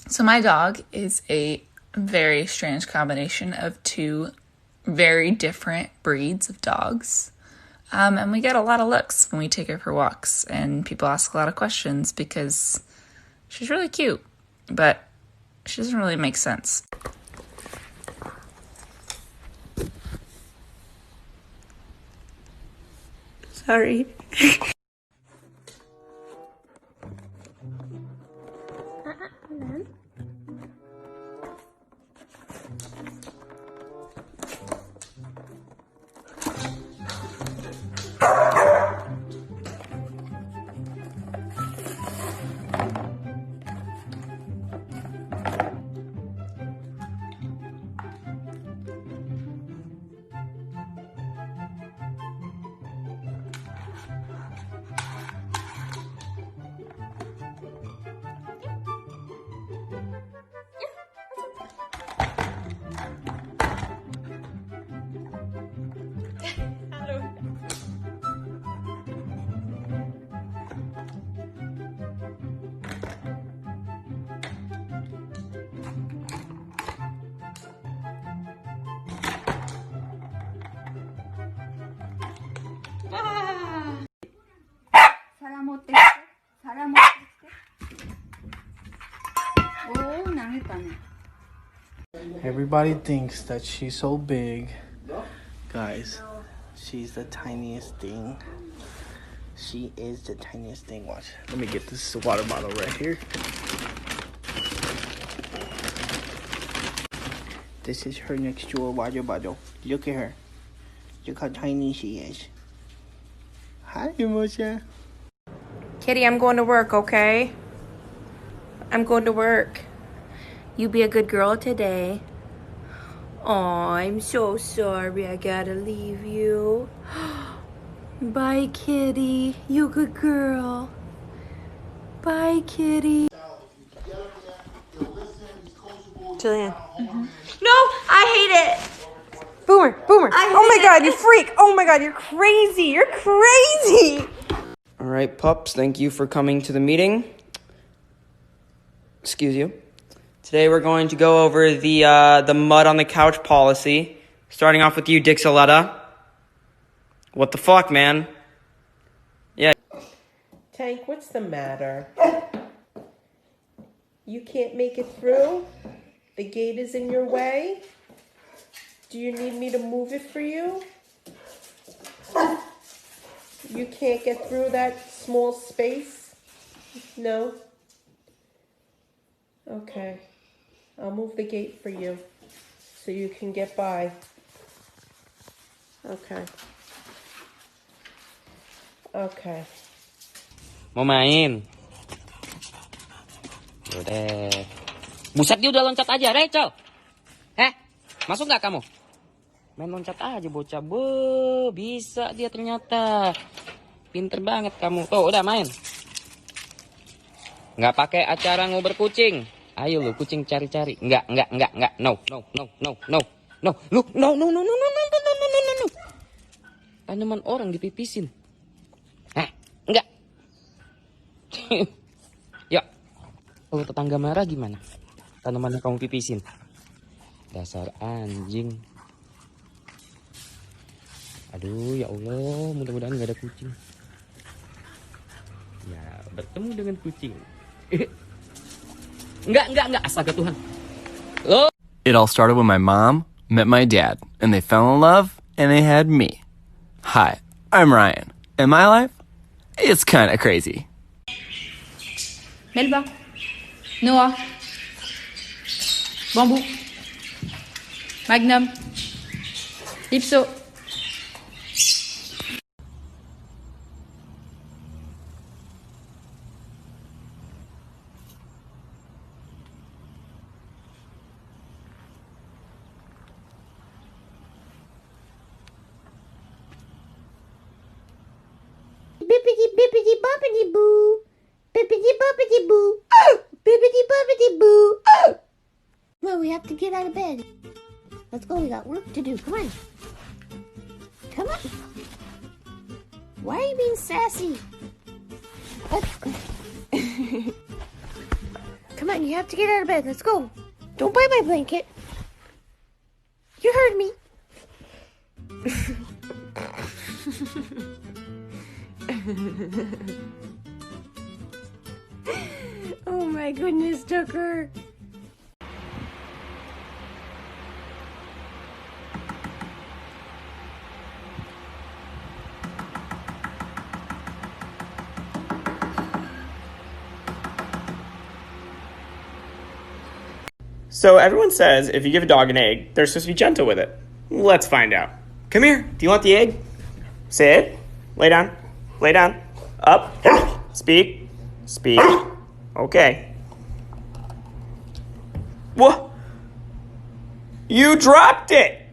So my dog is a very strange combination of two very different breeds of dogs. And we get a lot of looks when we take her for walks, and people ask a lot of questions because she's really cute, but she doesn't really make sense. Sorry. Everybody thinks that she's so big. Guys, she's the tiniest thing. She is the tiniest thing. Watch. Let me get this water bottle right here. This is her next door water bottle. Look at her. Look how tiny she is. Hi, Moshe. Kitty, I'm going to work, okay? I'm going to work. You be a good girl today. Oh, I'm so sorry I gotta leave you. Bye, Kitty. You good girl. Bye, Kitty. Jillian. No, I hate it. Boomer, Boomer. Oh my God, you freak. Oh my God, you're crazy. You're crazy. All right, pups, thank you for coming to the meeting. Excuse you. Today we're going to go over the mud on the couch policy. Starting off with you, Dixaletta. What the fuck, man? Yeah. Tank, what's the matter? You can't make it through? The gate is in your way? Do you need me to move it for you? You can't get through that small space? No? Okay. I'll move the gate for you so you can get by. Okay. Okay. Mau main? Udah. Buset, dia udah loncat aja, Rachel. Masuk nggak kamu? Main loncat aja bocah. Bisa dia ternyata. Pinter banget kamu. Tuh, udah main. Nggak pakai acara ngober kucing. Ayo lu kucing cari-cari. Enggak. No. Look, no. Tanaman orang dipipisin. Enggak. Ya. Kalau tetangga marah gimana? Tanaman yang kamu pipisin. Dasar anjing. Aduh, ya Allah, mudah-mudahan nggak ada kucing. Ya, bertemu dengan kucing. Enggak, astaga Tuhan. Lo. It all started when my mom met my dad, and they fell in love, and they had me. Hi, I'm Ryan, and my life, it's kind of crazy. Melba. Noah. Bamboo. Magnum. Ipso. Bippity bippity boppity boo. Bippity boppity boo. Oh! Bippity boppity boo. Oh! Well, we have to get out of bed. Let's go. We got work to do. Come on. Come on. Why are you being sassy? Come Come on, you have to get out of bed. Let's go. Don't bite my blanket. You heard me. Oh my goodness, Tucker. So everyone says if you give a dog an egg, they're supposed to be gentle with it. Let's find out. Come here. Do you want the egg? Sit. Lay down. Lay down. Up. Speak. Speak. Okay. What? You dropped it.